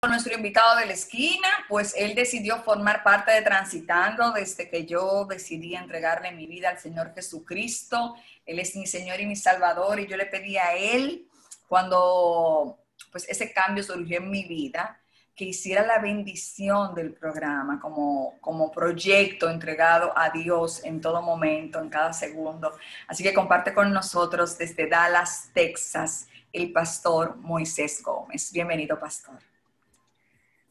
Nuestro invitado de la esquina, pues él decidió formar parte de Transitando desde que yo decidí entregarle mi vida al Señor Jesucristo. Él es mi Señor y mi Salvador, y yo le pedí a él, cuando pues ese cambio surgió en mi vida, que hiciera la bendición del programa como proyecto entregado a Dios en todo momento, en cada segundo. Así que comparte con nosotros desde Dallas, Texas, el pastor Moisés Gómez. Bienvenido, pastor.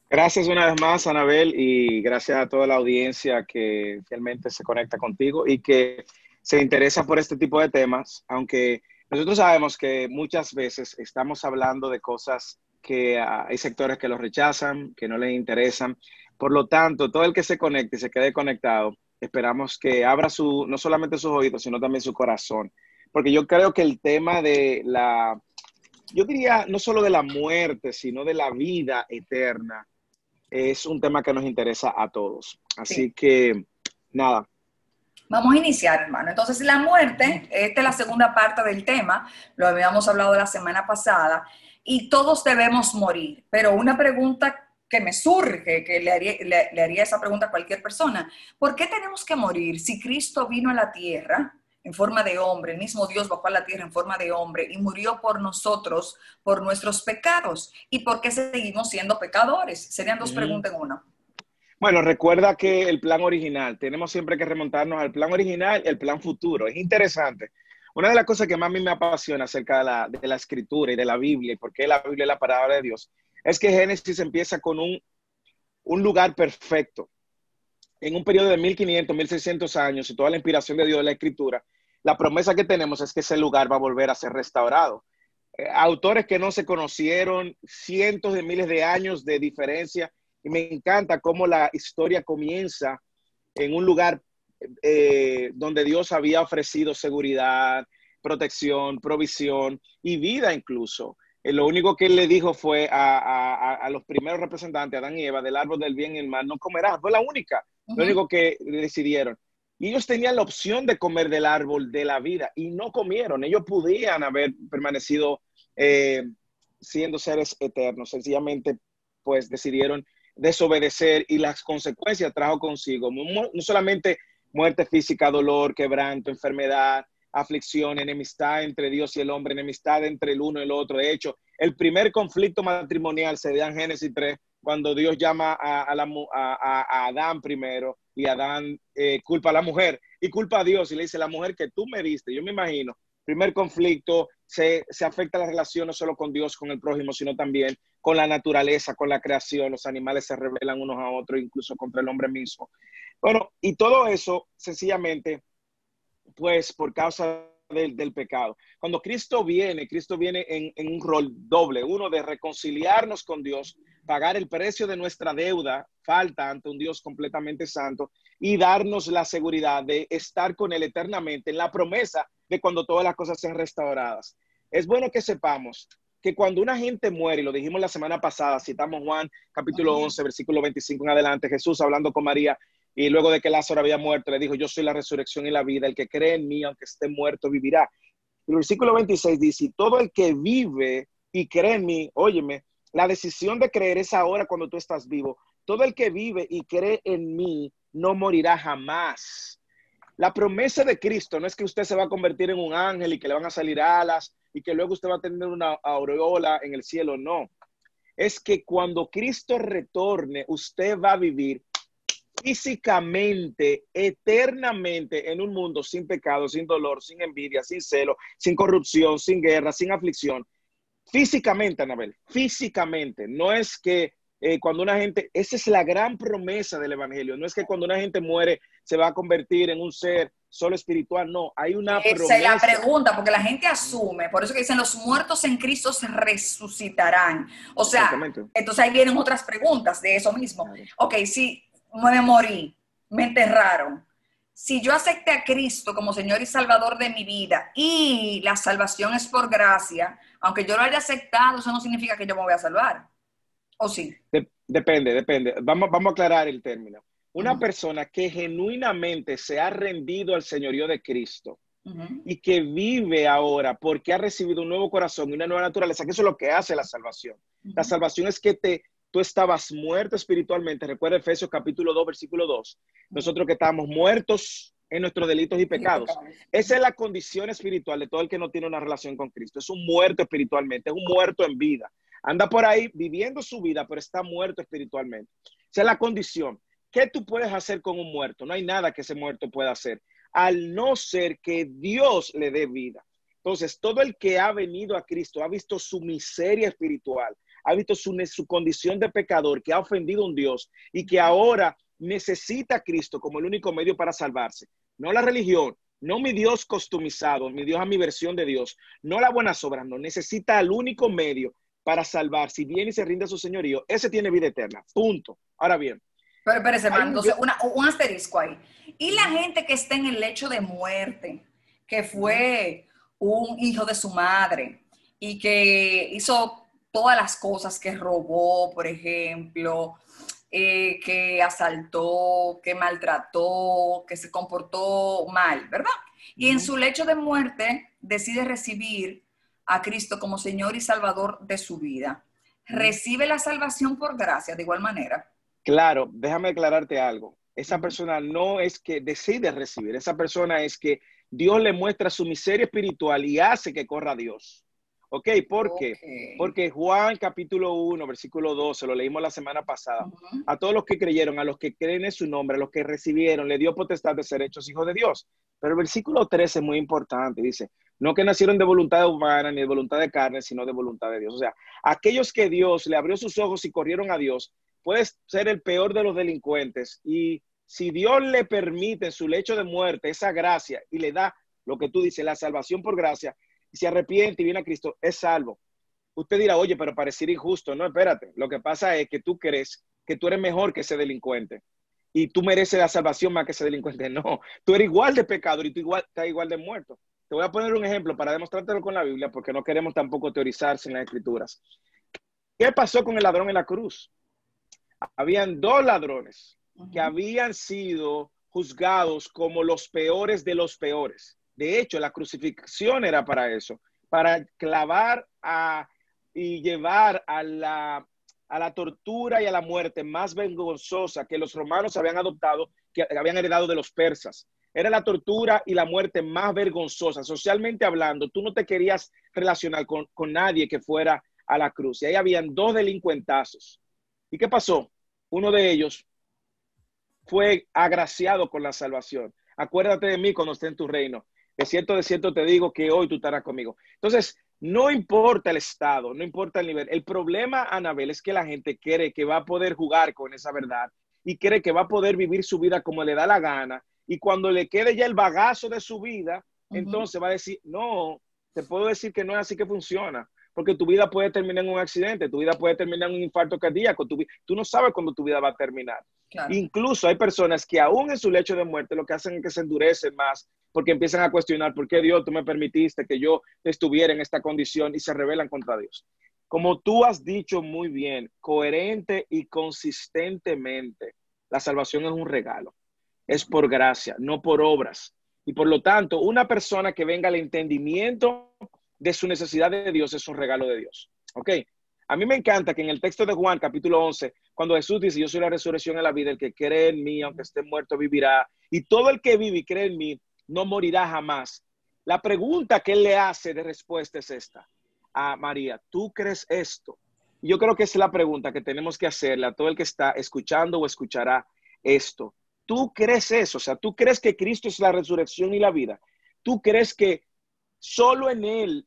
Gracias una vez más, Anabel, y gracias a toda la audiencia que fielmente se conecta contigo y que se interesa por este tipo de temas, aunque nosotros sabemos que muchas veces estamos hablando de cosas que hay sectores que los rechazan, que no les interesan. Por lo tanto, todo el que se conecte y se quede conectado, esperamos que abra no solamente sus oídos, sino también su corazón. Porque yo creo que el tema yo diría, no solo de la muerte, sino de la vida eterna, es un tema que nos interesa a todos. Así Sí. que, nada. Vamos a iniciar, hermano. Entonces, la muerte, esta es la segunda parte del tema, lo habíamos hablado la semana pasada, y todos debemos morir. Pero una pregunta que me surge, que le haría esa pregunta a cualquier persona: ¿por qué tenemos que morir si Cristo vino a la tierra en forma de hombre, el mismo Dios bajó a la tierra en forma de hombre y murió por nosotros, por nuestros pecados? ¿Y por qué seguimos siendo pecadores? Serían dos preguntas en una. Bueno, recuerda que el plan original, tenemos siempre que remontarnos al plan original y el plan futuro. Es interesante. Una de las cosas que más a mí me apasiona acerca de la escritura y de la Biblia, y por qué la Biblia es la palabra de Dios, es que Génesis empieza con un lugar perfecto. En un periodo de 1500, 1600 años y toda la inspiración de Dios de la escritura, la promesa que tenemos es que ese lugar va a volver a ser restaurado. Autores que no se conocieron, cientos de miles de años de diferencia, y me encanta cómo la historia comienza en un lugar donde Dios había ofrecido seguridad, protección, provisión y vida incluso. Lo único que él le dijo fue a los primeros representantes, Adán y Eva, del árbol del bien y el mal, no comerás. Fue la única, lo único que decidieron. Y ellos tenían la opción de comer del árbol de la vida y no comieron. Ellos podían haber permanecido siendo seres eternos. Sencillamente, pues decidieron desobedecer, y las consecuencias trajo consigo no solamente muerte física, dolor, quebranto, enfermedad, aflicción, enemistad entre Dios y el hombre, enemistad entre el uno y el otro. De hecho, el primer conflicto matrimonial se da en Génesis 3, cuando Dios llama a Adán primero, y Adán culpa a la mujer y culpa a Dios y le dice: la mujer que tú me diste. Yo me imagino, primer conflicto, se afecta la relación no solo con Dios, con el prójimo, sino también con la naturaleza, con la creación. Los animales se rebelan unos a otros, incluso contra el hombre mismo. Bueno, y todo eso sencillamente, pues, por causa del pecado. Cuando Cristo viene en un rol doble: uno, de reconciliarnos con Dios, pagar el precio de nuestra deuda, falta ante un Dios completamente santo, y darnos la seguridad de estar con Él eternamente, en la promesa de cuando todas las cosas sean restauradas. Es bueno que sepamos que cuando una gente muere, y lo dijimos la semana pasada, citamos Juan capítulo 11, versículo 25 en adelante, Jesús hablando con María, y luego de que Lázaro había muerto, le dijo: yo soy la resurrección y la vida, el que cree en mí, aunque esté muerto, vivirá. Y el versículo 26 dice: y todo el que vive y cree en mí, óyeme, la decisión de creer es ahora, cuando tú estás vivo. Todo el que vive y cree en mí no morirá jamás. La promesa de Cristo no es que usted se va a convertir en un ángel y que le van a salir alas y que luego usted va a tener una aureola en el cielo. No, es que cuando Cristo retorne, usted va a vivir físicamente, eternamente, en un mundo sin pecado, sin dolor, sin envidia, sin celo, sin corrupción, sin guerra, sin aflicción. Físicamente, Anabel, físicamente. No es que cuando una gente, esa es la gran promesa del evangelio, no es que cuando una gente muere se va a convertir en un ser solo espiritual. No, hay una Esa es la promesa. pregunta, porque la gente asume, por eso que dicen: los muertos en Cristo se resucitarán. O sea, Exactamente. entonces ahí vienen otras preguntas de eso mismo. Claro. Ok, si me morí, me enterraron, si yo acepté a Cristo como Señor y Salvador de mi vida, y la salvación es por gracia, aunque yo lo haya aceptado, eso no significa que yo me voy a salvar. ¿O sí? Depende. Vamos a aclarar el término. Una persona que genuinamente se ha rendido al señorío de Cristo y que vive ahora porque ha recibido un nuevo corazón y una nueva naturaleza, que eso es lo que hace la salvación. La salvación es que tú estabas muerto espiritualmente. Recuerda Efesios capítulo 2, versículo 2. Nosotros que estábamos muertos en nuestros delitos y pecados. Esa es la condición espiritual de todo el que no tiene una relación con Cristo. Es un muerto espiritualmente, es un muerto en vida. Anda por ahí viviendo su vida, pero está muerto espiritualmente. Esa es la condición. ¿Qué tú puedes hacer con un muerto? No hay nada que ese muerto pueda hacer, al no ser que Dios le dé vida. Entonces, todo el que ha venido a Cristo ha visto su miseria espiritual, ha visto su condición de pecador, que ha ofendido a un Dios y que ahora necesita a Cristo como el único medio para salvarse. No la religión, no mi Dios customizado, mi Dios a mi versión de Dios, no las buenas obras, no, necesita el único medio para salvar. Si viene y se rinde a su señorío, ese tiene vida eterna, punto. Ahora bien. Pero espérese, hermano, entonces un asterisco ahí. Y la gente que está en el lecho de muerte, que fue un hijo de su madre y que hizo todas las cosas, que robó, por ejemplo, que asaltó, que maltrató, que se comportó mal, ¿verdad? Y en su lecho de muerte decide recibir a Cristo como Señor y Salvador de su vida. ¿Recibe la salvación por gracia de igual manera? Claro, déjame aclararte algo. Esa persona no es que decide recibir, esa persona es que Dios le muestra su miseria espiritual y hace que corra a Dios. ¿Ok? ¿Por qué? Porque Juan capítulo 1, versículo 12, lo leímos la semana pasada. A todos los que creyeron, a los que creen en su nombre, a los que recibieron, le dio potestad de ser hechos hijos de Dios. Pero el versículo 13 es muy importante. Dice, no que nacieron de voluntad humana ni de voluntad de carne, sino de voluntad de Dios. O sea, aquellos que Dios le abrió sus ojos y corrieron a Dios, puedes ser el peor de los delincuentes y si Dios le permite en su lecho de muerte esa gracia y le da lo que tú dices, la salvación por gracia, y se arrepiente y viene a Cristo, es salvo. Usted dirá, oye, pero pareciera injusto. No, espérate. Lo que pasa es que tú crees que tú eres mejor que ese delincuente y tú mereces la salvación más que ese delincuente. No, tú eres igual de pecador y tú estás igual de muerto. Te voy a poner un ejemplo para demostrártelo con la Biblia porque no queremos tampoco teorizarse en las Escrituras. ¿Qué pasó con el ladrón en la cruz? Habían dos ladrones que habían sido juzgados como los peores de los peores. De hecho, la crucifixión era para eso, para clavar y llevar a la tortura y a la muerte más vergonzosa que los romanos habían adoptado, que habían heredado de los persas. Era la tortura y la muerte más vergonzosa. Socialmente hablando, tú no te querías relacionar con nadie que fuera a la cruz. Y ahí habían dos delincuentazos. ¿Y qué pasó? Uno de ellos fue agraciado con la salvación. Acuérdate de mí cuando esté en tu reino. De cierto te digo que hoy tú estarás conmigo. Entonces, no importa el estado, no importa el nivel. El problema, Anabel, es que la gente cree que va a poder jugar con esa verdad y cree que va a poder vivir su vida como le da la gana. Y cuando le quede ya el bagazo de su vida, entonces va a decir, no, te puedo decir que no es así que funciona. Porque tu vida puede terminar en un accidente, tu vida puede terminar en un infarto cardíaco, tú no sabes cuándo tu vida va a terminar. Claro. Incluso hay personas que aún en su lecho de muerte lo que hacen es que se endurecen más porque empiezan a cuestionar por qué Dios tú me permitiste que yo estuviera en esta condición y se rebelan contra Dios. Como tú has dicho muy bien, coherente y consistentemente, la salvación es un regalo, es por gracia, no por obras. Y por lo tanto, una persona que venga al entendimiento de su necesidad de Dios es un regalo de Dios. ¿Ok? A mí me encanta que en el texto de Juan, capítulo 11, cuando Jesús dice, yo soy la resurrección y la vida, el que cree en mí, aunque esté muerto, vivirá. Y todo el que vive y cree en mí, no morirá jamás. La pregunta que él le hace de respuesta es esta. A María, ¿tú crees esto? Y yo creo que es la pregunta que tenemos que hacerle a todo el que está escuchando o escuchará esto. ¿Tú crees eso? O sea, ¿tú crees que Cristo es la resurrección y la vida? ¿Tú crees que solo en Él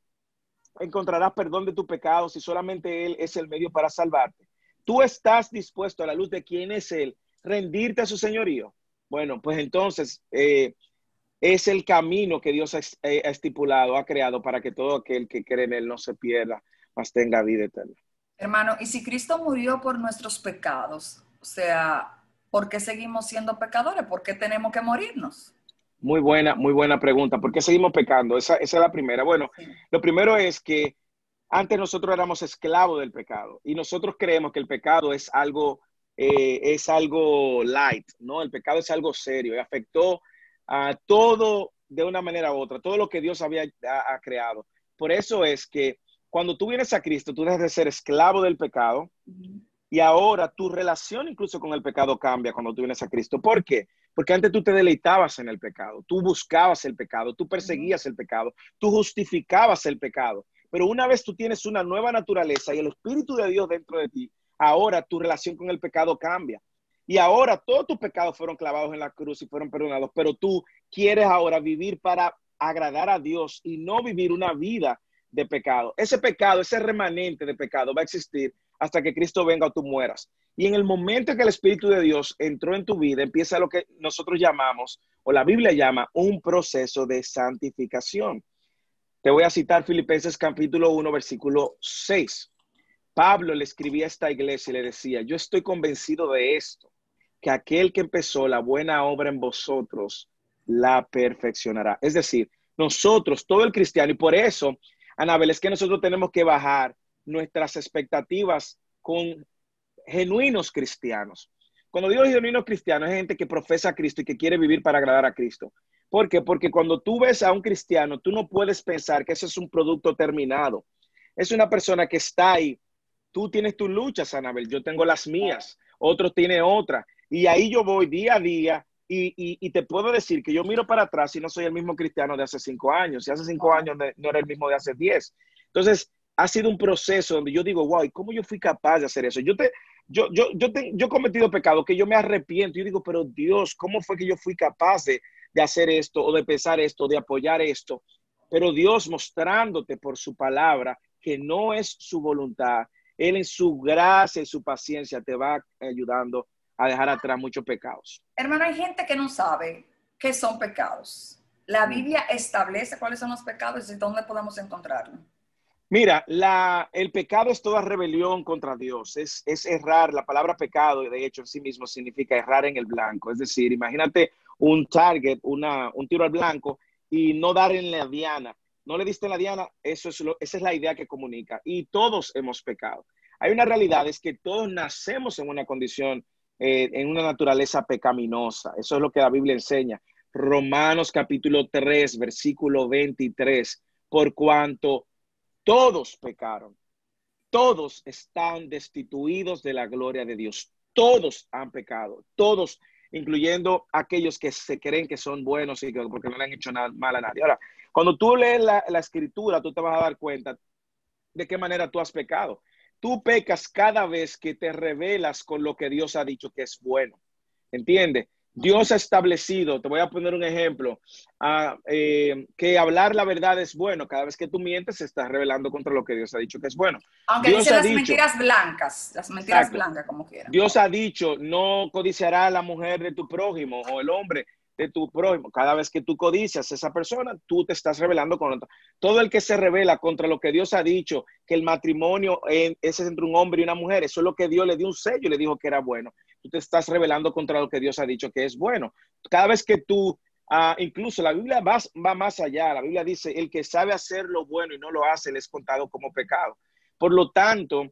encontrarás perdón de tus pecados y solamente Él es el medio para salvarte? ¿Tú estás dispuesto a la luz de quién es Él, rendirte a su señorío? Bueno, pues entonces es el camino que Dios ha estipulado, ha creado para que todo aquel que cree en Él no se pierda, mas tenga vida eterna. Hermano, y si Cristo murió por nuestros pecados, o sea, ¿por qué seguimos siendo pecadores? ¿Por qué tenemos que morirnos? Muy buena pregunta. ¿Por qué seguimos pecando? Esa es la primera. Bueno, sí. Lo primero es que antes nosotros éramos esclavos del pecado y nosotros creemos que el pecado es algo light, ¿no? El pecado es algo serio y afectó a todo de una manera u otra, todo lo que Dios había creado. Por eso es que cuando tú vienes a Cristo, tú dejas de ser esclavo del pecado Y ahora tu relación incluso con el pecado cambia cuando tú vienes a Cristo. ¿Por qué? Porque antes tú te deleitabas en el pecado, tú buscabas el pecado, tú perseguías el pecado, tú justificabas el pecado. Pero una vez tú tienes una nueva naturaleza y el Espíritu de Dios dentro de ti, ahora tu relación con el pecado cambia. Y ahora todos tus pecados fueron clavados en la cruz y fueron perdonados, pero tú quieres ahora vivir para agradar a Dios y no vivir una vida de pecado. Ese pecado, ese remanente de pecado va a existir hasta que Cristo venga o tú mueras. Y en el momento en que el Espíritu de Dios entró en tu vida, empieza lo que nosotros llamamos, o la Biblia llama, un proceso de santificación. Te voy a citar Filipenses capítulo 1, versículo 6. Pablo le escribía a esta iglesia y le decía, yo estoy convencido de esto, que aquel que empezó la buena obra en vosotros, la perfeccionará. Es decir, nosotros, todo el cristiano, y por eso, Anabel, es que nosotros tenemos que bajar nuestras expectativas con genuinos cristianos. Cuando digo genuinos cristianos, es gente que profesa a Cristo y que quiere vivir para agradar a Cristo. ¿Por qué? Porque cuando tú ves a un cristiano, tú no puedes pensar que eso es un producto terminado. Es una persona que está ahí. Tú tienes tus luchas, Anabel, yo tengo las mías, otro tiene otra. Y ahí yo voy día a día y te puedo decir que yo miro para atrás y no soy el mismo cristiano de hace 5 años. Y hace 5 años no era el mismo de hace 10. Entonces, ha sido un proceso donde yo digo, wow, ¿y cómo yo fui capaz de hacer eso? Yo he cometido pecados que yo me arrepiento. Yo digo, pero Dios, ¿cómo fue que yo fui capaz de hacer esto o de pensar esto, de apoyar esto? Pero Dios mostrándote por su palabra que no es su voluntad. Él en su gracia y su paciencia te va ayudando a dejar atrás muchos pecados. Hermano, hay gente que no sabe qué son pecados. La Biblia establece cuáles son los pecados y dónde podemos encontrarlos. Mira, el pecado es toda rebelión contra Dios, es errar. La palabra pecado, de hecho, en sí mismo significa errar en el blanco. Es decir, imagínate un target, un tiro al blanco y no dar en la diana. No le diste en la diana, esa es la idea que comunica. Y todos hemos pecado. Hay una realidad, es que todos nacemos en una condición, en una naturaleza pecaminosa. Eso es lo que la Biblia enseña. Romanos capítulo 3, versículo 23. Por cuanto todos pecaron, todos están destituidos de la gloria de Dios, todos han pecado, todos, incluyendo aquellos que se creen que son buenos y que porque no le han hecho nada mal a nadie. Ahora, cuando tú lees la escritura, tú te vas a dar cuenta de qué manera tú has pecado. Tú pecas cada vez que te rebelas con lo que Dios ha dicho que es bueno. ¿Entiendes? Dios ha establecido, te voy a poner un ejemplo, que hablar la verdad es bueno. Cada vez que tú mientes, se está rebelando contra lo que Dios ha dicho que es bueno. Aunque Dios dice ha dicho, las mentiras exacto, blancas, como quieran. Dios ha dicho, no codiciará a la mujer de tu prójimo o el hombre de tu prójimo. Cada vez que tú codicias a esa persona, tú te estás rebelando contra todo el que se rebela contra lo que Dios ha dicho, que el matrimonio es entre un hombre y una mujer. Eso es lo que Dios le dio un sello y le dijo que era bueno. Tú te estás rebelando contra lo que Dios ha dicho que es bueno. Cada vez que tú, incluso la Biblia va más allá. La Biblia dice, el que sabe hacer lo bueno y no lo hace, le es contado como pecado. Por lo tanto,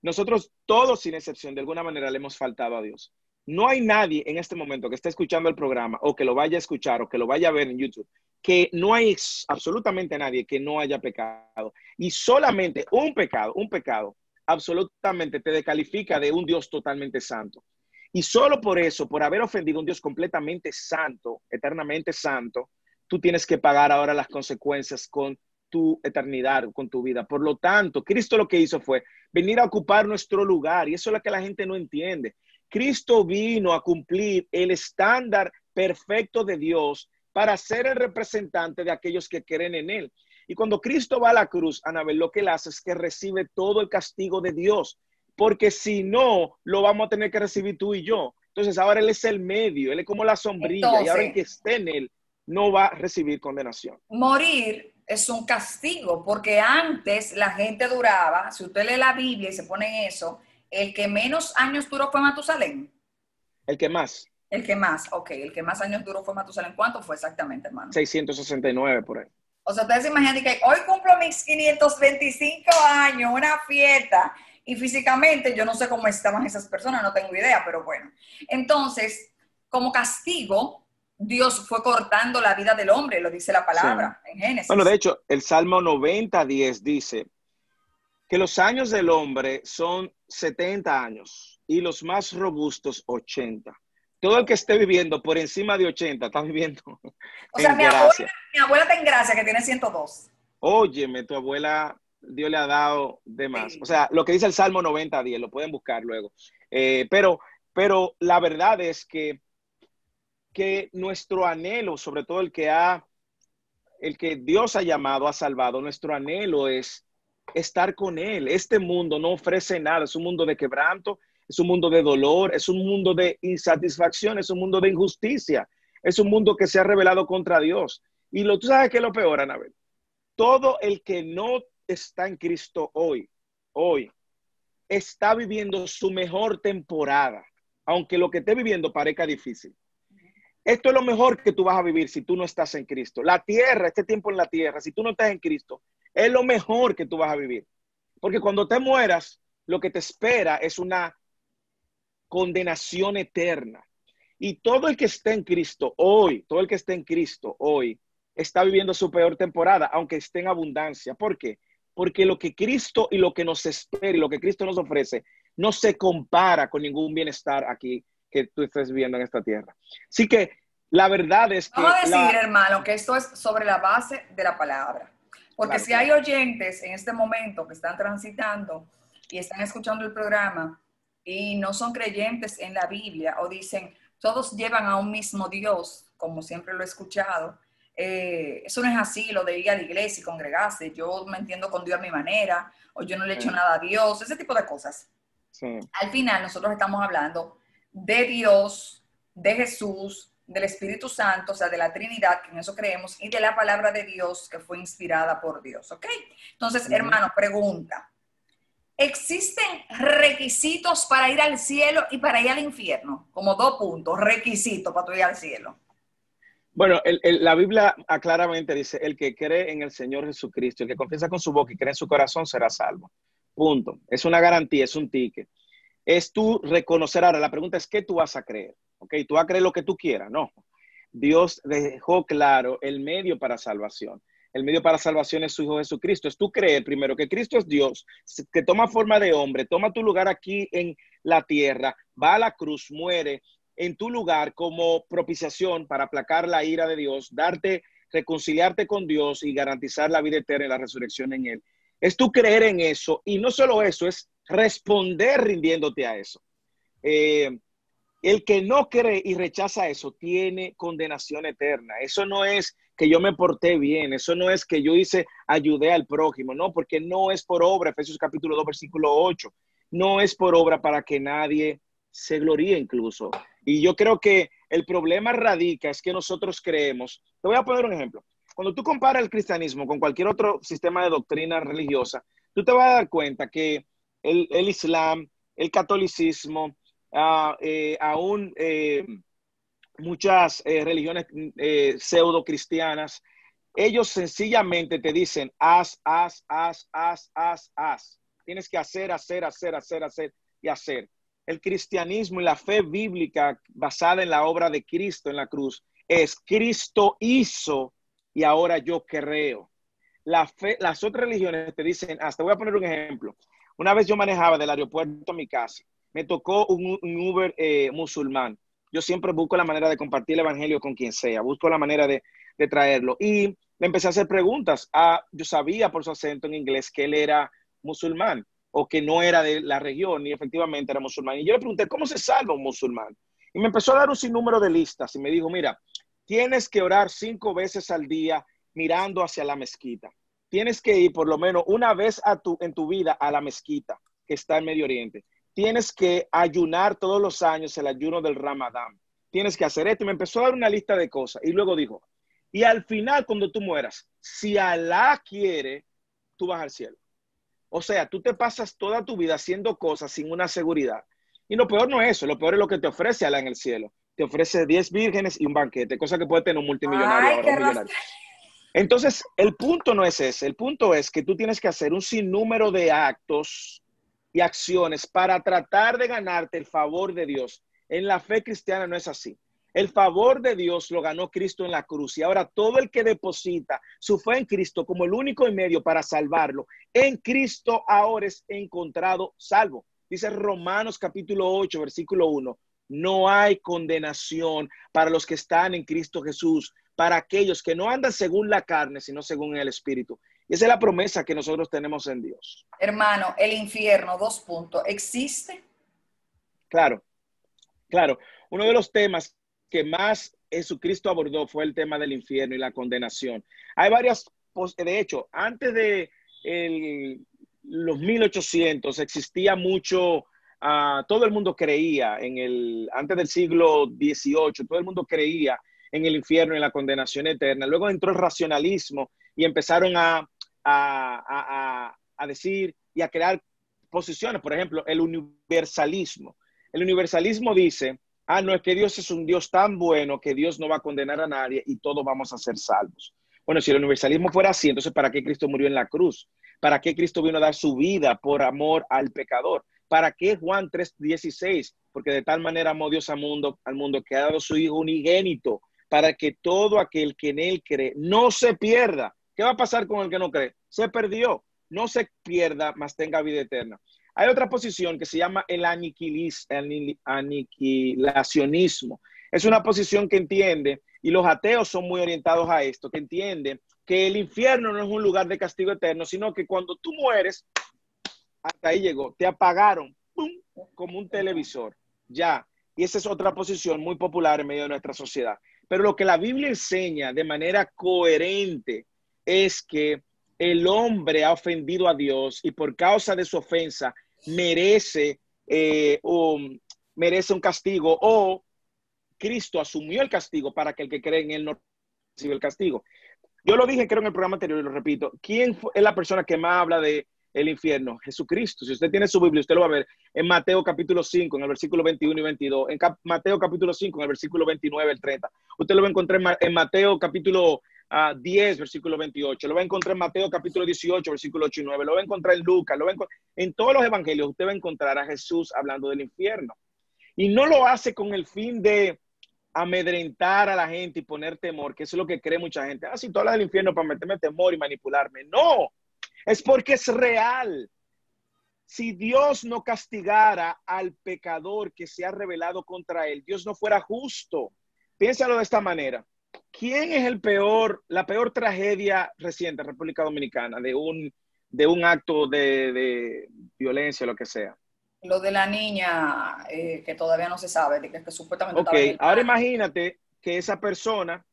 nosotros todos, sin excepción, de alguna manera le hemos faltado a Dios. No hay nadie en este momento que esté escuchando el programa o que lo vaya a escuchar o que lo vaya a ver en YouTube, que no hay absolutamente nadie que no haya pecado. Y solamente un pecado, absolutamente te descalifica de un Dios totalmente santo. Y solo por eso, por haber ofendido a un Dios completamente santo, eternamente santo, tú tienes que pagar ahora las consecuencias con tu eternidad, con tu vida. Por lo tanto, Cristo lo que hizo fue venir a ocupar nuestro lugar, y eso es lo que la gente no entiende. Cristo vino a cumplir el estándar perfecto de Dios para ser el representante de aquellos que creen en Él. Y cuando Cristo va a la cruz, Anabel, lo que Él hace es que recibe todo el castigo de Dios, porque si no, lo vamos a tener que recibir tú y yo. Entonces ahora Él es el medio, Él es como la sombrilla, y ahora el que esté en Él no va a recibir condenación. Morir es un castigo, porque antes la gente duraba, si usted lee la Biblia y se pone en eso, el que menos años duró fue Matusalén. El que más. El que más, ok, el que más años duró fue Matusalén. ¿Cuánto fue exactamente, hermano? 669 por ahí. O sea, ustedes se imaginan que hoy cumplo mis 525 años, una fiesta, y físicamente yo no sé cómo estaban esas personas, no tengo idea, pero bueno. Entonces, como castigo, Dios fue cortando la vida del hombre, lo dice la palabra en Génesis. Bueno, de hecho, el Salmo 90:10 dice, que los años del hombre son 70 años y los más robustos 80. Todo el que esté viviendo por encima de 80 está viviendo O sea, en gracia. mi abuela está en gracia, que tiene 102. Óyeme, tu abuela, Dios le ha dado de más. O Sí. sea, lo que dice el Salmo 90:10, lo pueden buscar luego. Pero la verdad es que nuestro anhelo, sobre todo el que Dios ha llamado, ha salvado, nuestro anhelo es estar con Él. Este mundo no ofrece nada, es un mundo de quebranto, es un mundo de dolor, es un mundo de insatisfacción, es un mundo de injusticia, es un mundo que se ha rebelado contra Dios. Tú sabes qué es lo peor, Anabel. Todo el que no está en Cristo hoy, está viviendo su mejor temporada, aunque lo que esté viviendo parezca difícil. Esto es lo mejor que tú vas a vivir si tú no estás en Cristo. La tierra, este tiempo en la tierra, si tú no estás en Cristo, es lo mejor que tú vas a vivir. Porque cuando te mueras, lo que te espera es una condenación eterna. Y todo el que esté en Cristo hoy, todo el que esté en Cristo hoy, está viviendo su peor temporada, aunque esté en abundancia. ¿Por qué? Porque lo que Cristo y lo que nos espera y lo que Cristo nos ofrece no se compara con ningún bienestar aquí que tú estés viviendo en esta tierra. Así que la verdad es Vamos que a decir, hermano, que esto es sobre la base de la palabra. Porque claro, si hay claro. oyentes en este momento que están transitando y están escuchando el programa y no son creyentes en la Biblia o dicen, todos llevan a un mismo Dios, como siempre lo he escuchado, eso no es así, lo de ir a la iglesia y congregarse, yo me entiendo con Dios a mi manera, o yo no le echo nada a Dios, ese tipo de cosas. Sí. Al final nosotros estamos hablando de Dios, de Jesús, del Espíritu Santo, o sea, de la Trinidad, que en eso creemos, y de la palabra de Dios que fue inspirada por Dios, ¿ok? Entonces, hermano, pregunta, ¿existen requisitos para ir al cielo y para ir al infierno? Como 2 puntos, requisitos para ir al cielo. Bueno, la Biblia claramente dice, el que cree en el Señor Jesucristo, el que confiesa con su boca y cree en su corazón será salvo. Punto. Es una garantía, es un ticket. Es tú reconocer. Ahora, la pregunta es, ¿qué tú vas a creer? ¿Ok? ¿Tú vas a creer lo que tú quieras? No. Dios dejó claro el medio para salvación. El medio para salvación es su Hijo Jesucristo. Es tú creer primero que Cristo es Dios, que toma forma de hombre, toma tu lugar aquí en la tierra, va a la cruz, muere en tu lugar como propiciación para aplacar la ira de Dios, reconciliarte con Dios y garantizar la vida eterna y la resurrección en Él. Es tú creer en eso y no solo eso, es responder rindiéndote a eso. El que no cree y rechaza eso tiene condenación eterna. Eso no es que yo me porté bien, eso no es que yo ayudé al prójimo, no, porque no es por obra, Efesios capítulo 2, versículo 8, no es por obra para que nadie se gloríe incluso. Y yo creo que el problema radica es que nosotros creemos, te voy a poner un ejemplo, cuando tú comparas el cristianismo con cualquier otro sistema de doctrina religiosa, tú te vas a dar cuenta que el Islam, el catolicismo, aún muchas religiones pseudo cristianas, ellos sencillamente te dicen, haz. Tienes que hacer y hacer. El cristianismo y la fe bíblica basada en la obra de Cristo en la cruz es Cristo hizo y ahora yo creo. Las otras religiones te dicen, hasta voy a poner un ejemplo. Una vez yo manejaba del aeropuerto a mi casa, me tocó un Uber musulmán. Yo siempre busco la manera de compartir el evangelio con quien sea, busco la manera de traerlo. Y le empecé a hacer preguntas. Yo sabía por su acento en inglés que él era musulmán o que no era de la región y efectivamente era musulmán. Y yo le pregunté, ¿cómo se salva un musulmán? Y me empezó a dar un sinnúmero de listas y me dijo, mira, tienes que orar 5 veces al día mirando hacia la mezquita. Tienes que ir por lo menos una vez en tu vida a la mezquita que está en Medio Oriente. Tienes que ayunar todos los años el ayuno del Ramadán. Tienes que hacer esto. Y me empezó a dar una lista de cosas. Y luego dijo, y al final cuando tú mueras, si Alá quiere, tú vas al cielo. O sea, tú te pasas toda tu vida haciendo cosas sin una seguridad. Y lo peor no es eso. Lo peor es lo que te ofrece Alá en el cielo. Te ofrece 10 vírgenes y un banquete, cosa que puede tener un multimillonario Ay, ahora, qué un millonario. Entonces, el punto no es ese. El punto es que tú tienes que hacer un sinnúmero de actos y acciones para tratar de ganarte el favor de Dios. En la fe cristiana no es así. El favor de Dios lo ganó Cristo en la cruz y ahora todo el que deposita su fe en Cristo como el único medio para salvarlo, en Cristo ahora es encontrado salvo. Dice Romanos capítulo 8, versículo 1. No hay condenación para los que están en Cristo Jesús, para aquellos que no andan según la carne, sino según el Espíritu. Y esa es la promesa que nosotros tenemos en Dios. Hermano, el infierno, 2 puntos, ¿existe? Claro, claro. Uno de los temas que más Jesucristo abordó fue el tema del infierno y la condenación. Hay varias, de hecho, antes de los 1800 existía mucho, todo el mundo creía antes del siglo XVIII, todo el mundo creía en el infierno y en la condenación eterna. Luego entró el racionalismo y empezaron a decir y a crear posiciones. Por ejemplo, el universalismo. El universalismo dice, no, es que Dios es un Dios tan bueno que Dios no va a condenar a nadie y todos vamos a ser salvos. Bueno, si el universalismo fuera así, entonces ¿para qué Cristo murió en la cruz? ¿Para qué Cristo vino a dar su vida por amor al pecador? ¿Para qué Juan 3:16? Porque de tal manera amó Dios al mundo que ha dado su Hijo unigénito, para que todo aquel que en él cree no se pierda. ¿Qué va a pasar con el que no cree? Se perdió. No se pierda, mas tenga vida eterna. Hay otra posición que se llama el aniquilacionismo. Es una posición que entiende, y los ateos son muy orientados a esto, que entiende que el infierno no es un lugar de castigo eterno, sino que cuando tú mueres, hasta ahí llegó, te apagaron, ¡pum!, como un televisor, ya. Y esa es otra posición muy popular en medio de nuestra sociedad. Pero lo que la Biblia enseña de manera coherente es que el hombre ha ofendido a Dios y por causa de su ofensa merece un castigo, o Cristo asumió el castigo para que el que cree en él no reciba el castigo. Yo lo dije, creo, en el programa anterior y lo repito. ¿Quién es la persona que más habla de el infierno? Jesucristo. Si usted tiene su Biblia, usted lo va a ver en Mateo capítulo 5, en el versículo 21 y 22. En Mateo capítulo 5, en el versículo 29 al 30. Usted lo va a encontrar en Mateo capítulo 10, versículo 28. Lo va a encontrar en Mateo capítulo 18, versículo 8 y 9. Lo va a encontrar en Lucas. En todos los evangelios usted va a encontrar a Jesús hablando del infierno. Y no lo hace con el fin de amedrentar a la gente y poner temor, que eso es lo que cree mucha gente. Si tú hablas del infierno para meterme temor y manipularme. No, es porque es real. Si Dios no castigara al pecador que se ha rebelado contra él, Dios no fuera justo. Piénsalo de esta manera. ¿Quién es la peor tragedia reciente en República Dominicana de un acto de violencia o lo que sea? Lo de la niña que todavía no se sabe, de que supuestamente estaba en el ahora imagínate que esa persona,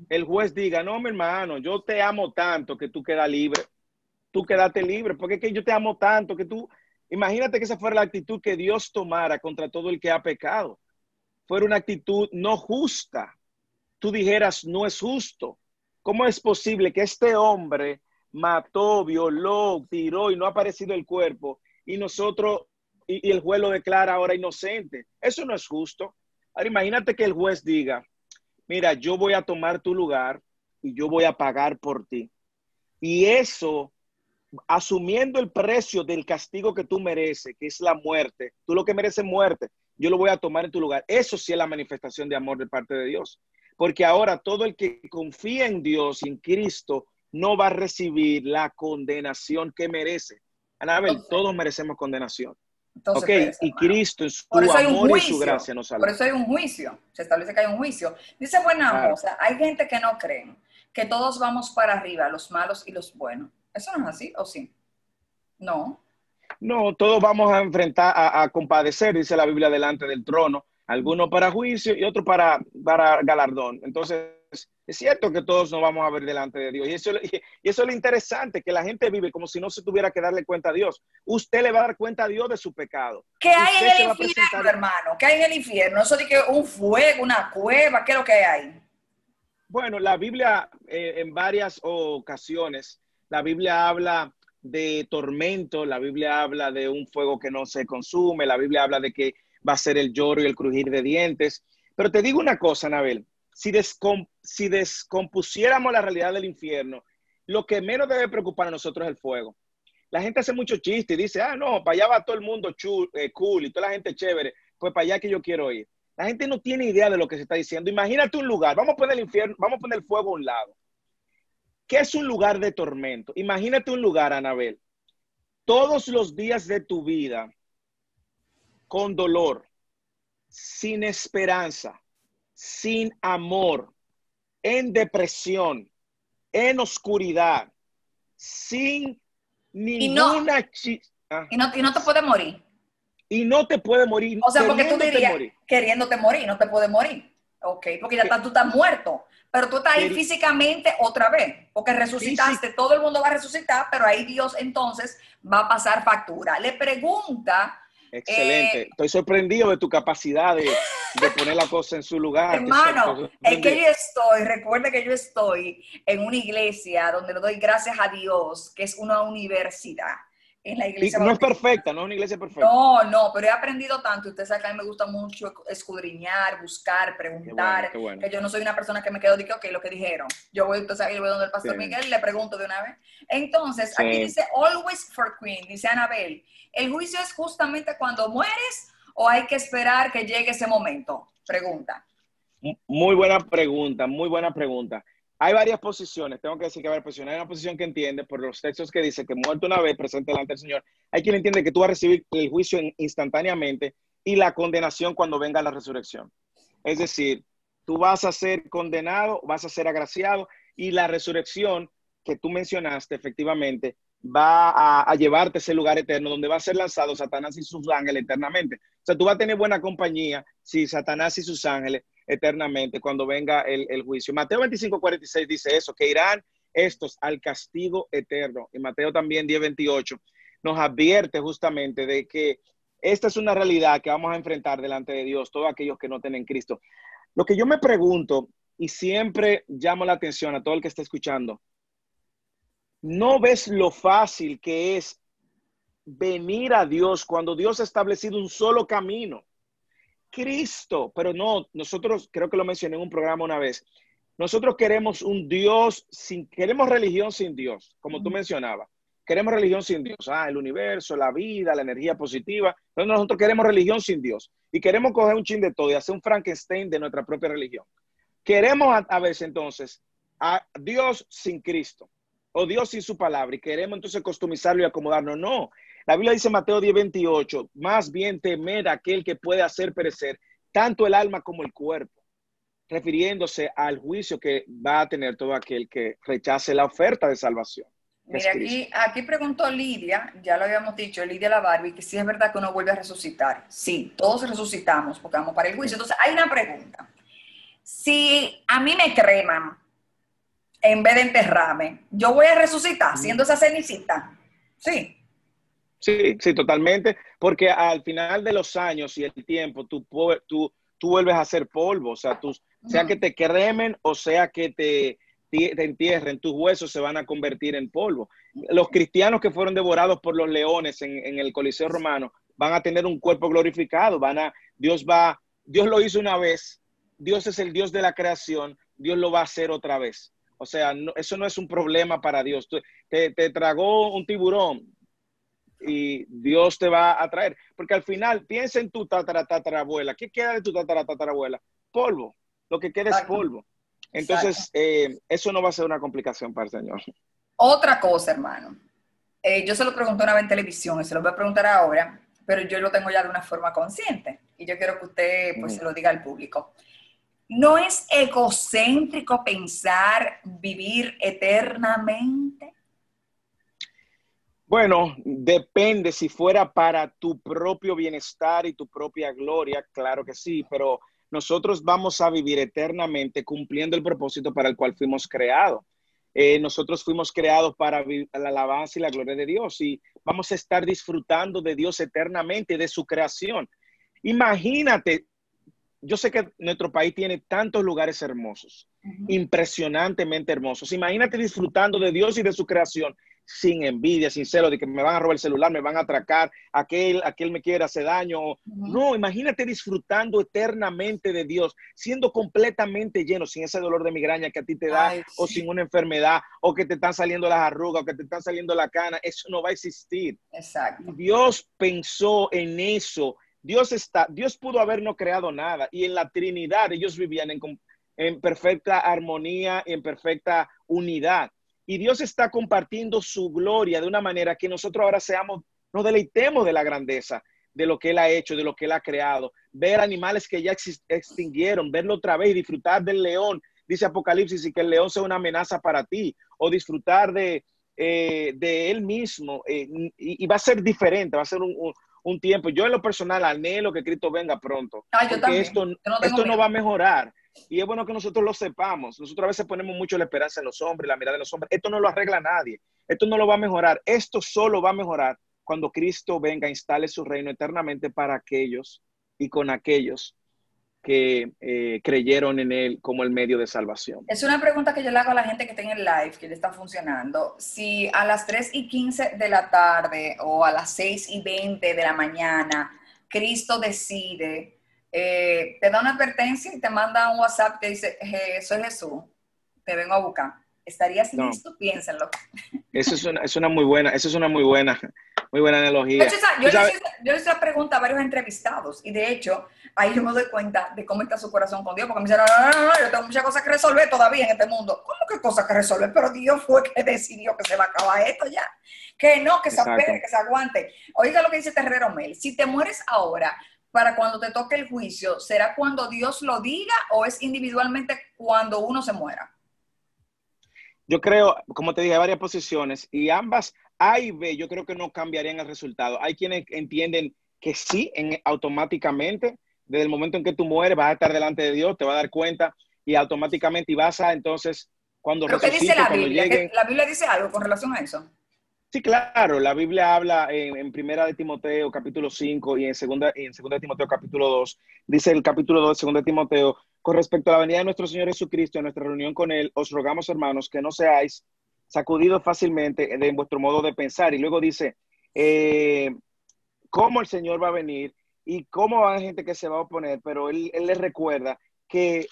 el juez diga, no, mi hermano, yo te amo tanto que tú quedas libre. Tú quedaste libre, porque es que yo te amo tanto que tú, imagínate que esa fuera la actitud que Dios tomara contra todo el que ha pecado. Fuera una actitud no justa. Tú dijeras, no es justo. ¿Cómo es posible que este hombre mató, violó, tiró y no ha aparecido el cuerpo y nosotros, y el juez lo declara ahora inocente? Eso no es justo. Ahora imagínate que el juez diga, mira, yo voy a tomar tu lugar y yo voy a pagar por ti. Y eso, asumiendo el precio del castigo que tú mereces, que es la muerte, tú lo que mereces es muerte, yo lo voy a tomar en tu lugar. Eso sí es la manifestación de amor de parte de Dios. Porque ahora todo el que confía en Dios y en Cristo no va a recibir la condenación que merece. Anabel, todos merecemos condenación. Entonces, pues, y Cristo en su amor y su gracia nos salva. Por eso hay un juicio, se establece que hay un juicio. Dice Buena Moza, hay gente que no cree que todos vamos para arriba, los malos y los buenos. ¿Eso no es así o sí? No. No, todos vamos a enfrentar, a compadecer, dice la Biblia, delante del trono. Algunos para juicio y otros para galardón. Entonces, es cierto que todos nos vamos a ver delante de Dios. Y eso es lo interesante, que la gente vive como si no se tuviera que darle cuenta a Dios. Usted le va a dar cuenta a Dios de su pecado. ¿Qué hay en el infierno, hermano? ¿Qué hay en el infierno? Eso de que un fuego, una cueva, ¿qué es lo que hay? Bueno, la Biblia en varias ocasiones, la Biblia habla de tormento, la Biblia habla de un fuego que no se consume, la Biblia habla de que va a ser el lloro y el crujir de dientes. Pero te digo una cosa, Anabel, si descompusiéramos la realidad del infierno, lo que menos debe preocupar a nosotros es el fuego. La gente hace mucho chiste y dice, no, para allá va todo el mundo cool y toda la gente chévere, pues para allá que yo quiero ir. La gente no tiene idea de lo que se está diciendo. Imagínate un lugar, vamos a poner el infierno, vamos a poner el fuego a un lado. ¿Qué es un lugar de tormento? Imagínate un lugar, Anabel, todos los días de tu vida con dolor, sin esperanza, sin amor, en depresión, en oscuridad, sin ninguna y no te puede morir. Y no te puede morir. O sea, porque tú dirías, queriéndote morir, no te puede morir. Ok, porque ya tú estás muerto. Pero tú estás ahí físicamente otra vez, porque resucitaste. Todo el mundo va a resucitar, pero ahí Dios entonces va a pasar factura. Le pregunta. Excelente. Estoy sorprendido de tu capacidad de poner la cosa en su lugar. Hermano, es que recuerda que yo estoy en una iglesia donde le doy gracias a Dios, que es una universidad. En la iglesia no es perfecta, no es una iglesia perfecta. No, pero he aprendido tanto. Usted sabe que a mí me gusta mucho escudriñar, buscar, preguntar. Qué bueno. Que yo no soy una persona que me quedo de que, ok, lo que dijeron. Yo voy, usted sabe, yo voy donde el pastor Miguel y le pregunto de una vez. Entonces, aquí dice, always for Queen, dice Anabel. ¿El juicio es justamente cuando mueres o hay que esperar que llegue ese momento? Pregunta. Muy buena pregunta, muy buena pregunta. Hay varias posiciones, tengo que decir que hay varias posiciones. Hay una posición que entiende por los textos que dice que muerto una vez, presente delante del Señor. Hay quien entiende que tú vas a recibir el juicio instantáneamente y la condenación cuando venga la resurrección. Es decir, tú vas a ser condenado, vas a ser agraciado y la resurrección que tú mencionaste efectivamente va a llevarte a ese lugar eterno donde va a ser lanzado Satanás y sus ángeles eternamente. O sea, tú vas a tener buena compañía si Satanás y sus ángeles eternamente cuando venga el juicio. Mateo 25:46 dice eso, que irán estos al castigo eterno. Y Mateo también 10:28 nos advierte justamente de que esta es una realidad que vamos a enfrentar delante de Dios, todos aquellos que no tienen Cristo. Lo que yo me pregunto, y siempre llamo la atención a todo el que está escuchando, ¿no ves lo fácil que es venir a Dios cuando Dios ha establecido un solo camino? Cristo, pero no, nosotros, creo que lo mencioné en un programa una vez, nosotros queremos un Dios, queremos religión sin Dios, como tú mencionabas. Queremos religión sin Dios, el universo, la vida, la energía positiva. Pero nosotros queremos religión sin Dios y queremos coger un chin de todo y hacer un Frankenstein de nuestra propia religión. Queremos a veces entonces a Dios sin Cristo o Dios sin su palabra y queremos entonces customizarlo y acomodarnos. No, la Biblia dice en Mateo 10:28, más bien temer a aquel que puede hacer perecer tanto el alma como el cuerpo, refiriéndose al juicio que va a tener todo aquel que rechace la oferta de salvación. Mira, aquí preguntó Lidia, ya lo habíamos dicho, Lidia la Barbie, que si es verdad que uno vuelve a resucitar. Sí, todos resucitamos porque vamos para el juicio. Entonces, hay una pregunta. Si a mí me creman en vez de enterrarme, ¿yo voy a resucitar siendo esa cenicita? Sí. Sí, totalmente, porque al final de los años y el tiempo, tú vuelves a ser polvo, o sea, sea que te cremen o sea que te entierren, tus huesos se van a convertir en polvo. Los cristianos que fueron devorados por los leones en el Coliseo Romano van a tener un cuerpo glorificado, Dios lo hizo una vez, Dios es el Dios de la creación, Dios lo va a hacer otra vez. O sea, eso no es un problema para Dios. Te tragó un tiburón y Dios te va a traer. Porque al final, piensa en tu tatarabuela. ¿Qué queda de tu tatarabuela? Polvo. Lo que queda es polvo. Entonces, eso no va a ser una complicación para el Señor. Otra cosa, hermano. Yo se lo pregunté una vez en televisión y se lo voy a preguntar ahora, pero yo lo tengo ya de una forma consciente y yo quiero que usted pues, se lo diga al público. ¿No es egocéntrico pensar vivir eternamente? Bueno, depende. Si fuera para tu propio bienestar y tu propia gloria, claro que sí, pero nosotros vamos a vivir eternamente cumpliendo el propósito para el cual fuimos creados. Nosotros fuimos creados para la alabanza y la gloria de Dios y vamos a estar disfrutando de Dios eternamente, de su creación. Imagínate, yo sé que nuestro país tiene tantos lugares hermosos, impresionantemente hermosos. Imagínate disfrutando de Dios y de su creación sin envidia, sin celo, de que me van a robar el celular, me van a atracar, aquel me quiere hacer daño. No, imagínate disfrutando eternamente de Dios, siendo completamente lleno, sin ese dolor de migraña que a ti te da, o sin una enfermedad, o que te están saliendo las arrugas, o que te están saliendo la cana. Eso no va a existir. Exacto. Dios pensó en eso Dios pudo haber no creado nada y en la Trinidad ellos vivían en perfecta armonía y en perfecta unidad. Y Dios está compartiendo su gloria de una manera que nosotros ahora nos deleitemos de la grandeza, de lo que Él ha hecho, de lo que Él ha creado. Ver animales que ya extinguieron, verlo otra vez y disfrutar del león. Dice Apocalipsis, y que el león sea una amenaza para ti, o disfrutar de Él mismo. Y va a ser diferente, va a ser un tiempo. Yo en lo personal anhelo que Cristo venga pronto, Yo porque también. Yo no tengo esto no miedo. va a mejorar. Y es bueno que nosotros lo sepamos. Nosotros a veces ponemos mucho la esperanza en los hombres, la mirada de los hombres. Esto no lo arregla nadie. Esto no lo va a mejorar. Esto solo va a mejorar cuando Cristo venga, instale su reino eternamente para aquellos y con aquellos que creyeron en Él como el medio de salvación. Es una pregunta que yo le hago a la gente que está en el live, que le está funcionando. Si a las 3:15 de la tarde o a las 6:20 de la mañana, Cristo decide, te da una advertencia y te manda un WhatsApp que dice, soy Jesús, te vengo a buscar. ¿Estarías listo? Piénsenlo. Eso es una muy buena analogía. De hecho, yo le hice la pregunta a varios entrevistados y de hecho ahí yo me doy cuenta de cómo está su corazón con Dios, porque me dicen, no, yo tengo muchas cosas que resolver todavía en este mundo. ¿Cómo que cosas que resolver? Pero Dios fue que decidió que se va a acabar esto ya. Que no, que se apere, que se aguante. Oiga lo que dice Terrero Mel, si te mueres ahora, para cuando te toque el juicio, ¿será cuando Dios lo diga o es individualmente cuando uno se muera? Yo creo, como te dije, hay varias posiciones y ambas A y B yo creo que no cambiarían el resultado. Hay quienes entienden que sí, automáticamente, desde el momento en que tú mueres, vas a estar delante de Dios, te vas a dar cuenta y automáticamente y vas a entonces, cuando ¿Pero qué dice la Biblia? lleguen... ¿La Biblia dice algo con relación a eso? Sí, claro, la Biblia habla en Primera de Timoteo capítulo 5 y en Segunda de Timoteo capítulo 2. Dice el capítulo 2 de Segunda de Timoteo, con respecto a la venida de nuestro Señor Jesucristo, en nuestra reunión con Él, os rogamos, hermanos, que no seáis sacudidos fácilmente de vuestro modo de pensar. Y luego dice, cómo el Señor va a venir y cómo va a haber gente que se va a oponer, pero Él les recuerda que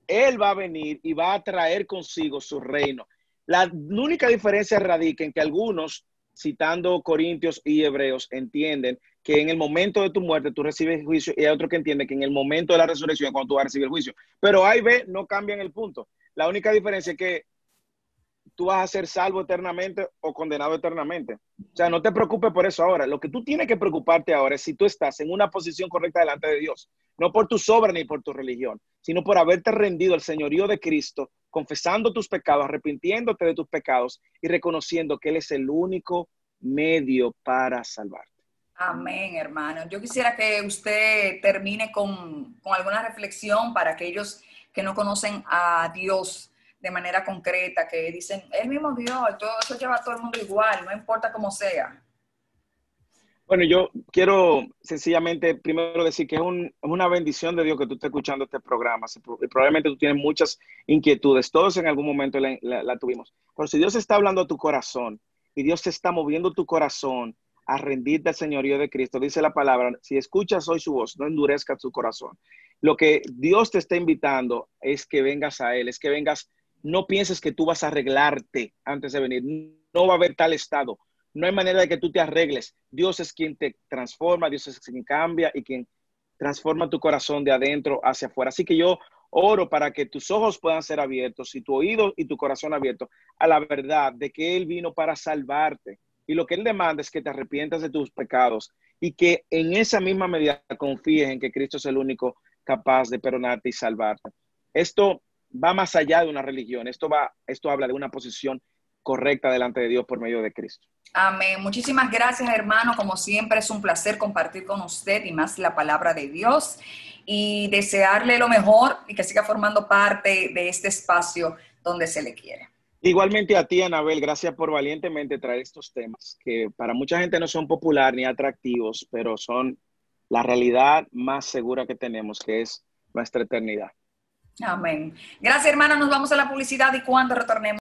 Él va a venir y va a traer consigo su reino. La única diferencia radica en que algunos, citando Corintios y Hebreos, entienden que en el momento de tu muerte tú recibes el juicio y hay otro que entiende que en el momento de la resurrección es cuando tú vas a recibir el juicio. Pero A y B no cambian el punto. La única diferencia es que tú vas a ser salvo eternamente o condenado eternamente. O sea, no te preocupes por eso ahora. Lo que tú tienes que preocuparte ahora es si tú estás en una posición correcta delante de Dios. No por tus obras ni por tu religión, sino por haberte rendido al señorío de Cristo, confesando tus pecados, arrepintiéndote de tus pecados y reconociendo que Él es el único medio para salvarte. Amén, hermano. Yo quisiera que usted termine con alguna reflexión para aquellos que no conocen a Dios de manera concreta, que dicen, el mismo Dios, todo eso lleva a todo el mundo igual, no importa cómo sea. Bueno, yo quiero sencillamente primero decir que es una bendición de Dios que tú estés escuchando este programa. Probablemente tú tienes muchas inquietudes, todos en algún momento la tuvimos. Pero si Dios está hablando a tu corazón y Dios te está moviendo tu corazón a rendirte al señorío de Cristo, dice la palabra, si escuchas hoy su voz, no endurezcas tu corazón. Lo que Dios te está invitando es que vengas a Él, es que vengas, no pienses que tú vas a arreglarte antes de venir, no va a haber tal estado. No hay manera de que tú te arregles. Dios es quien te transforma, Dios es quien cambia y quien transforma tu corazón de adentro hacia afuera. Así que yo oro para que tus ojos puedan ser abiertos y tu oído y tu corazón abierto a la verdad de que Él vino para salvarte. Y lo que Él demanda es que te arrepientas de tus pecados y que en esa misma medida confíes en que Cristo es el único capaz de perdonarte y salvarte. Esto va más allá de una religión. Esto habla de una posición correcta delante de Dios por medio de Cristo. Amén. Muchísimas gracias, hermano. Como siempre, es un placer compartir con usted y más la palabra de Dios y desearle lo mejor y que siga formando parte de este espacio donde se le quiere. Igualmente a ti, Anabel, gracias por valientemente traer estos temas que para mucha gente no son populares ni atractivos, pero son la realidad más segura que tenemos, que es nuestra eternidad. Amén. Gracias, hermano. Nos vamos a la publicidad y cuando retornemos.